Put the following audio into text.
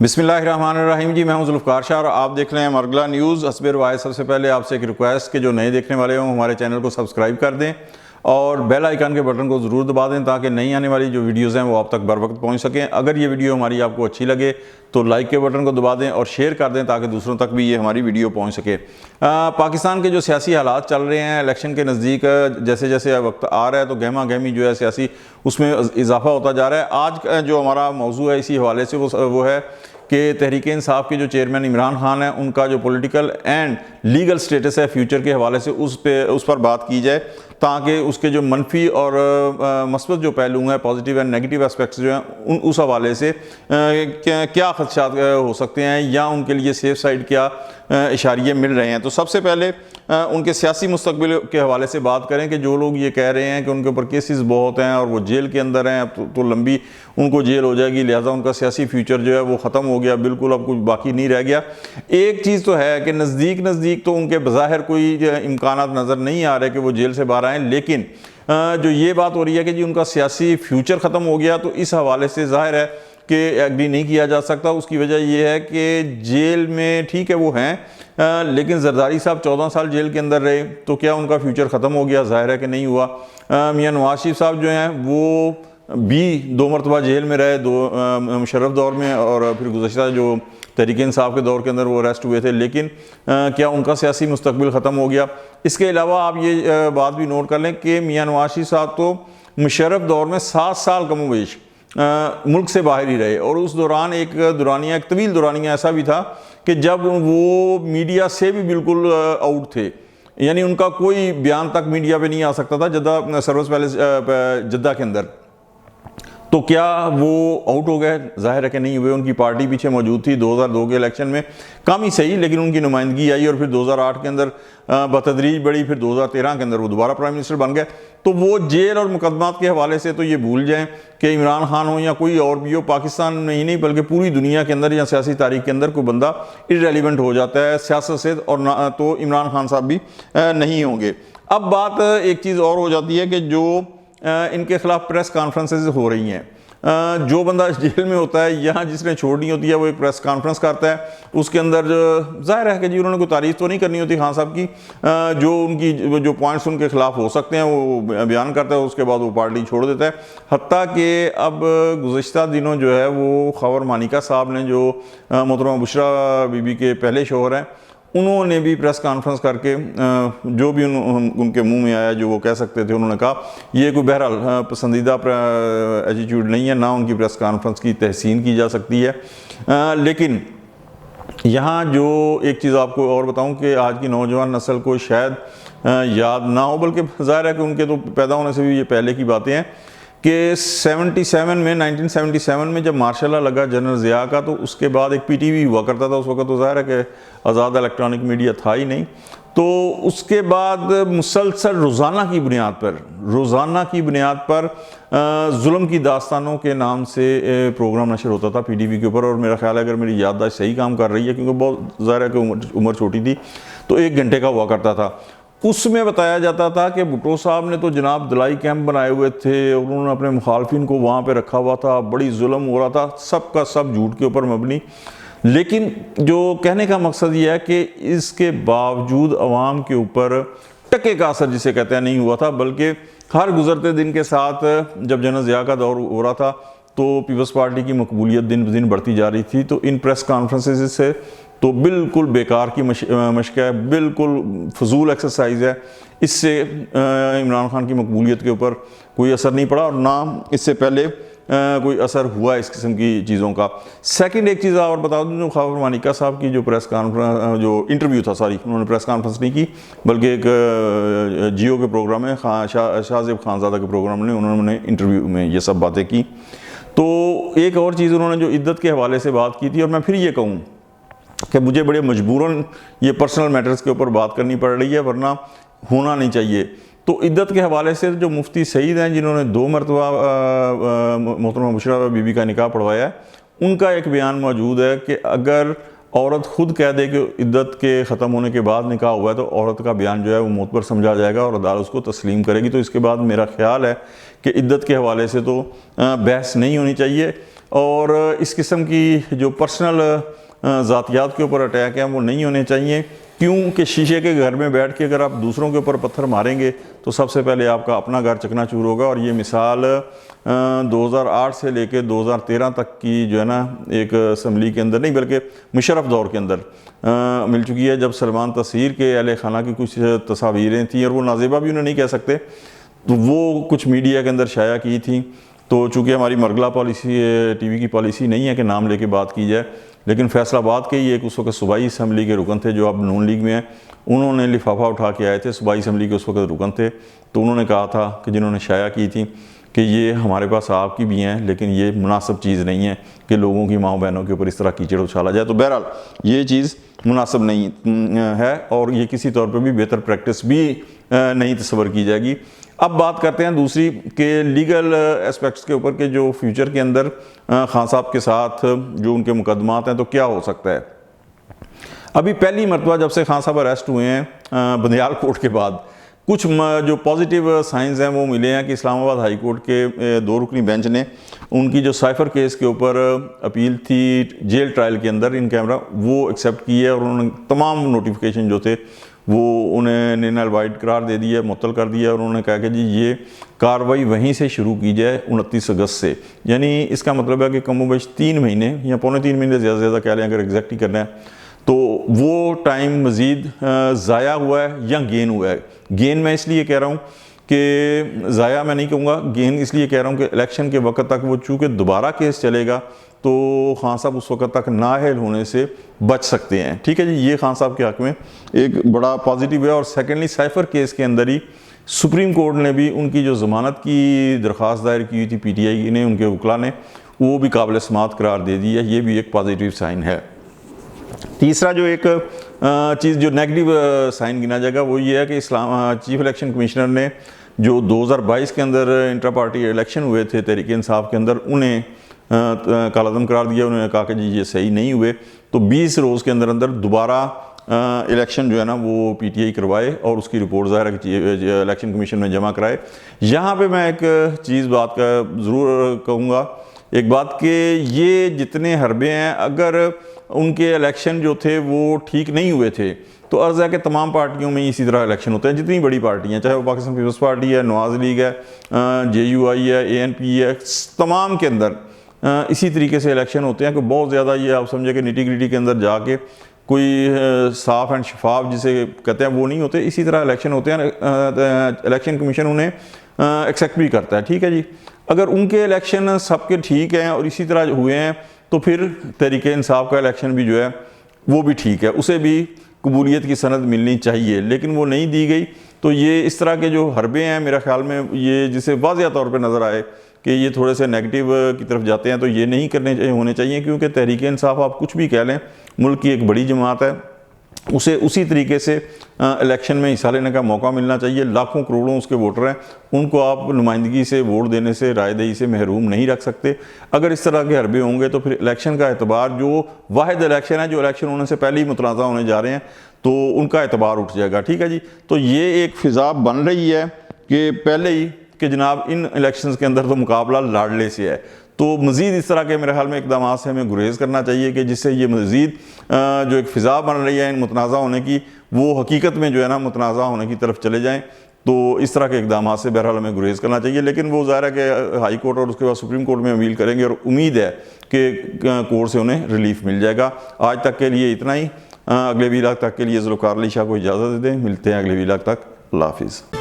बिस्मिल्लाहिर्रहमानिर्रहीम जी, मैं हूं जुल्फ़कार शाह और आप देख रहे हैं मरगला न्यूज़। हस्बे रवायत सबसे पहले आपसे एक रिक्वेस्ट कि जो नए देखने वाले हों हमारे चैनल को सब्सक्राइब कर दें और बेल आइकन के बटन को ज़रूर दबा दें ताकि नई आने वाली जो वीडियोज़ हैं वो आप तक बर वक्त पहुँच सकें। अगर ये वीडियो हमारी आपको अच्छी लगे तो लाइक के बटन को दबा दें और शेयर कर दें ताकि दूसरों तक भी ये हमारी वीडियो पहुँच सके। पाकिस्तान के जो सियासी हालात चल रहे हैं, इलेक्शन के नज़दीक जैसे जैसे वक्त आ रहा है तो गहमा गहमी जो है सियासी उसमें इजाफा होता जा रहा है। आज जो हमारा मौजू है इसी हवाले से वो है कि तहरीक इंसाफ के जो चेयरमैन इमरान खान है उनका जो पॉलिटिकल एंड लीगल स्टेटस है फ्यूचर के हवाले से उस पर बात की जाए ताकि उसके जो मनफी और मस्बत जो पहलू हैं, पॉजिटिव एंड नेगेटिव एस्पेक्ट्स जो हैं उस हवाले से क्या खदशात हो सकते हैं या उनके लिए सेफ साइड क्या इशारे मिल रहे हैं। तो सबसे पहले उनके सियासी मुस्तकबिल के हवाले से बात करें कि जो लोग ये कह रहे हैं कि उनके ऊपर केसेस बहुत हैं और वो जेल के अंदर हैं, अब तो लंबी उनको जेल हो जाएगी, लिहाजा उनका सियासी फ्यूचर जो है वो ख़त्म हो गया, बिल्कुल अब कुछ बाकी नहीं रह गया। एक चीज़ तो है कि नज़दीक तो उनके बज़ाहिर कोई इम्कानात नज़र नहीं आ रहे कि वो जेल से बाहर आएँ, लेकिन जो ये बात हो रही है कि जी उनका सियासी फ्यूचर ख़त्म हो गया, तो इस हवाले से ज़ाहिर है कि एग्री नहीं किया जा सकता। उसकी वजह यह है कि जेल में ठीक है वो हैं, लेकिन जरदारी साहब 14 साल जेल के अंदर रहे, तो क्या उनका फ्यूचर ख़त्म हो गया? ज़ाहिर है कि नहीं हुआ। मियां नवाज शरीफ साहब जो हैं वो भी 2 मरतबा जेल में रहे, मुशर्रफ दौर में और फिर गुज़श्ता जो तहरीक इंसाफ के दौर के अंदर वो अरेस्ट हुए थे, लेकिन क्या उनका सियासी मुस्तकबिल ख़त्म हो गया? इसके अलावा आप ये बात भी नोट कर लें कि मियां नवाज शरीफ साहब तो मुशर्रफ दौर में 7 साल कमोवेश मुल्क से बाहर ही रहे और उस दौरान एक तवील दौरानिया ऐसा भी था कि जब वो मीडिया से भी बिल्कुल आउट थे, यानी उनका कोई बयान तक मीडिया पे नहीं आ सकता था जद्दा सर्विस पैलेस जद्दा के अंदर। तो क्या वो आउट हो गए? जाहिर है कि नहीं हुए। उनकी पार्टी पीछे मौजूद थी 2002 के इलेक्शन में, कम ही सही, लेकिन उनकी नुमाइंदगी आई और फिर 2008 के अंदर बतदरीज बढ़ी, फिर 2013 के अंदर वो दोबारा प्राइम मिनिस्टर बन गए। तो वो जेल और मुकदमात के हवाले से तो ये भूल जाएं कि इमरान खान हो या कोई और भी हो, पाकिस्तान में ही नहीं बल्कि पूरी दुनिया के अंदर या सियासी तारीख के अंदर कोई बंदा इररेलेवेंट हो जाता है सियासत से, और ना तो इमरान खान साहब भी नहीं होंगे। अब बात एक चीज़ और हो जाती है कि जो इनके खिलाफ प्रेस कॉन्फ्रेंसेस हो रही हैं, जो बंदा जेल में होता है या जिसने छोड़नी होती है वो एक प्रेस कॉन्फ्रेंस करता है, उसके अंदर जाहिर है कि जी उन्होंने कोई तारीफ तो नहीं करनी होती खान साहब की, जो उनकी जो पॉइंट्स उनके खिलाफ हो सकते हैं वो बयान करता है, उसके बाद वो पार्टी छोड़ देता है। हत्ता कि अब गुज़श्ता दिनों जो है वो खबर मानिका साहब ने, जो मोहतरमा बुशरा बीबी के पहले शौहर हैं, उन्होंने भी प्रेस कॉन्फ्रेंस करके जो भी उनके मुंह में आया जो वो कह सकते थे उन्होंने कहा। ये कोई बहरहाल पसंदीदा एटीट्यूड नहीं है, ना उनकी प्रेस कॉन्फ्रेंस की तहसीन की जा सकती है। लेकिन यहाँ जो एक चीज़ आपको और बताऊं कि आज की नौजवान नस्ल को शायद याद ना हो, बल्कि ज़ाहिर है कि उनके तो पैदा होने से भी ये पहले की बातें हैं कि 1977 में जब मार्शल लॉ लगा जनरल ज़िया का, तो उसके बाद एक पीटीवी हुआ करता था। उस वक्त तो ज़ाहिर है कि आज़ाद इलेक्ट्रॉनिक मीडिया था ही नहीं। तो उसके बाद मुसलसल रोज़ाना की बुनियाद पर जुल्म की दास्तानों के नाम से प्रोग्राम नशर होता था पीटीवी के ऊपर। और मेरा ख्याल है, अगर मेरी याददाश्त सही काम कर रही है, क्योंकि बहुत ज़ाहिर है कि उम्र छोटी थी, तो 1 घंटे का हुआ करता था। उसमें बताया जाता था कि भुट्टो साहब ने तो जनाब दलाई कैंप बनाए हुए थे और उन्होंने अपने मुखालफिन को वहाँ पे रखा हुआ था, बड़ी जुल्म हो रहा था, सब का सब झूठ के ऊपर मबनी। लेकिन जो कहने का मकसद ये है कि इसके बावजूद अवाम के ऊपर टके का असर जिसे कहते हैं नहीं हुआ था, बल्कि हर गुजरते दिन के साथ जब जनरल ज़िया का दौर हो रहा था तो पीपल्स पार्टी की मकबूलियत दिन ब दिन बढ़ती जा रही थी। तो इन प्रेस कॉन्फ्रेंसेस से तो बिल्कुल बेकार की मशक है, बिल्कुल फजूल एक्सरसाइज है। इससे इमरान खान की मकबूलियत के ऊपर कोई असर नहीं पड़ा और ना इससे पहले कोई असर हुआ इस किस्म की चीज़ों का। सेकंड एक चीज़ और बता दूँ, जो खबर मानिका साहब की जो प्रेस कॉन्फ्रेंस जो इंटरव्यू था, सॉरी उन्होंने प्रेस कॉन्फ्रेंस नहीं की बल्कि एक जियो के प्रोग्राम में शाहजेब खानज़ादा के प्रोग्राम में उन्होंने इंटरव्यू में ये सब बातें की। तो एक और चीज़ उन्होंने जो इद्दत के हवाले से बात की थी, और मैं फिर ये कहूँ कि मुझे बड़े मजबूरन ये पर्सनल मैटर्स के ऊपर बात करनी पड़ रही है, वरना होना नहीं चाहिए। तो इद्दत के हवाले से जो मुफ्ती सईद हैं, जिन्होंने 2 मरतबा मोहतरमा बुशरा बीबी का निकाह पढ़वाया है, उनका एक बयान मौजूद है कि अगर औरत खुद कह दे कि इद्दत के ख़त्म होने के बाद निकाह हुआ है तो औरत का बयान जो है वो मोतबर समझा जाएगा और अदालत उसको तस्लीम करेगी। तो इसके बाद मेरा ख्याल है कि इद्दत के हवाले से तो बहस नहीं होनी चाहिए। और इस किस्म की जो पर्सनल ज़ातियात के ऊपर अटैक हैं वो नहीं होने चाहिए, क्योंकि शीशे के घर में बैठ के अगर आप दूसरों के ऊपर पत्थर मारेंगे तो सबसे पहले आपका अपना घर चकनाचूर होगा। और ये मिसाल 2008 से लेके 2013 तक की जो है ना एक असम्बली के अंदर नहीं बल्कि मुशर्रफ दौर के अंदर मिल चुकी है, जब सलमान तसीर के अहले खाना की कुछ तस्वीरें थी और वो नाजेबा भी उन्हें नहीं कह सकते, तो वो कुछ मीडिया के अंदर शाया की थी। तो चूँकि हमारी मरगला पॉलिसी टीवी की पॉलिसी नहीं है कि नाम लेके बात की जाए, लेकिन फैसलाबाद के ही एक उस वक्त सूबाई असम्बली के रुकन थे जो अब नून लीग में हैं, उन्होंने लिफाफा उठा के आए थे, सूबाई असम्बली के उस वक्त रुकन थे। तो उन्होंने कहा था कि जिन्होंने शाया की थी कि ये हमारे पास आपकी भी हैं, लेकिन ये मुनासिब चीज़ नहीं है कि लोगों की माँ बहनों के ऊपर इस तरह कीचड़ उछाला जाए। तो बहरहाल ये चीज़ मुनासिब नहीं है और ये किसी तौर पर भी बेहतर प्रैक्टिस भी नहीं तस्वर की जाएगी। अब बात करते हैं दूसरी के लीगल एस्पेक्ट्स के ऊपर के जो फ्यूचर के अंदर खान साहब के साथ जो उनके मुकदमात हैं तो क्या हो सकता है। अभी पहली मरतबा जब से खान साहब अरेस्ट हुए हैं बंदियाल कोर्ट के बाद, कुछ जो पॉजिटिव साइंस हैं वो मिले हैं कि इस्लामाबाद हाई कोर्ट के 2 रुकनी बेंच ने उनकी जो साइफर केस के ऊपर अपील थी जेल ट्रायल के अंदर इन कैमरा, वो एक्सेप्ट की है और उन्होंने तमाम नोटिफिकेशन जो थे वो उन्हें नल वाइड करार दे दिया, मुअत्तल कर दिया और उन्होंने कहा कि जी ये कार्रवाई वहीं से शुरू की जाए 29 अगस्त से। यानी इसका मतलब है कि कमोबेश 3 महीने या पौने 3 महीने ज़्यादा से ज़्यादा कह लें अगर एग्जैक्ट ही करना है, तो वो टाइम मज़ीद ज़ाया हुआ है या गेन हुआ है। गेन मैं इसलिए कह रहा हूँ कि ज़ाया मैं नहीं कहूँगा, गेन इसलिए कह रहा हूँ कि इलेक्शन के वक्त तक वो चूँकि दोबारा केस चलेगा तो खान साहब उस वक्त तक नाअहल होने से बच सकते हैं। ठीक है जी, ये खान साहब के हक़ में एक बड़ा पॉजिटिव है। और सेकेंडली साइफर केस के अंदर ही सुप्रीम कोर्ट ने भी उनकी जो ज़मानत की दरख्वास्त दायर की हुई थी PTI ने, उनके वकला ने, वो भी काबिल समाअत करार दे दी है। ये भी एक पॉजिटिव साइन है। तीसरा जो एक चीज़ जो नेगेटिव साइन गिना जाएगा वो ये है कि चीफ इलेक्शन कमिश्नर ने जो 2022 के अंदर इंटर पार्टी इलेक्शन हुए थे तहरीक इंसाफ के अंदर, उन्हें कालादम करार दिया। उन्होंने कहा कि जी ये सही नहीं हुए, तो 20 रोज़ के अंदर अंदर दोबारा इलेक्शन जो है ना वो PTI करवाए और उसकी रिपोर्ट ज़ाहिर है कि इलेक्शन कमीशन में जमा कराए। यहाँ पे मैं एक चीज़ बात का ज़रूर कहूँगा, एक बात कि ये जितने हरबे हैं अगर उनके इलेक्शन जो थे वो ठीक नहीं हुए थे तो अर्ज़ है कि तमाम पार्टियों में इसी तरह इलेक्शन होते हैं, जितनी बड़ी पार्टियाँ, चाहे वो पाकिस्तान पीपल्स पार्टी है, नवाज़ लीग है, JUI है, ANP है, तमाम के अंदर इसी तरीके से इलेक्शन होते हैं कि बहुत ज़्यादा ये आप समझे कि निटी ग्रिटी के अंदर जाके कोई साफ़ एंड शफाफ जिसे कहते हैं वो नहीं होते। इसी तरह इलेक्शन होते हैं, इलेक्शन कमीशन उन्हें एक्सेप्ट भी करता है। ठीक है जी, अगर उनके इलेक्शन सबके ठीक हैं और इसी तरह हुए हैं तो फिर तहरीक इंसाफ का इलेक्शन भी जो है वो भी ठीक है, उसे भी कबूलियत की सनद मिलनी चाहिए, लेकिन वो नहीं दी गई। तो ये इस तरह के जो हरबे हैं मेरा ख्याल में ये जिसे वाज़िया तौर पे नज़र आए कि ये थोड़े से नेगेटिव की तरफ जाते हैं, तो ये नहीं होने चाहिए, क्योंकि तहरीक इंसाफ आप कुछ भी कह लें मुल्क की एक बड़ी जमात है, उसे उसी तरीके से इलेक्शन में हिस्सा लेने का मौका मिलना चाहिए। लाखों करोड़ों उसके वोटर हैं, उनको आप नुमाइंदगी से वोट देने से रायदही से महरूम नहीं रख सकते। अगर इस तरह के हरबे होंगे तो फिर इलेक्शन का एतबार, जो वाहिद इलेक्शन है जो इलेक्शन होने से पहले ही मुतनाज़ा होने जा रहे हैं, तो उनका एतबार उठ जाएगा। ठीक है जी, तो ये एक फ़िज़ा बन रही है कि पहले ही कि जनाब इन इलेक्शंस के अंदर तो मुकाबला लाडले से है, तो मज़ीद इस तरह के मेरे ख्याल में इकदाम से हमें गुरेज करना चाहिए कि जिससे ये मज़ीद जो एक फ़िज़ा बन रही है इन मुतनाज़ा होने की, वो हकीकत में जो है ना मुतनाज़ा होने की तरफ चले जाएँ। तो इस तरह के इकदाम से बहरहाल हमें गुरेज करना चाहिए, लेकिन वो ज़ाहिर है कि हाई कोर्ट और उसके बाद सुप्रीम कोर्ट में अपील करेंगे और उम्मीद है कि कोर्ट से उन्हें रिलीफ मिल जाएगा। आज तक के लिए इतना ही, अगले वीलाग तक के लिए ज़ुल्फ़िकार अली शाह को इजाज़त दे दें। मिलते हैं अगले वीलाग तक। अल्लाह हाफ़िज़।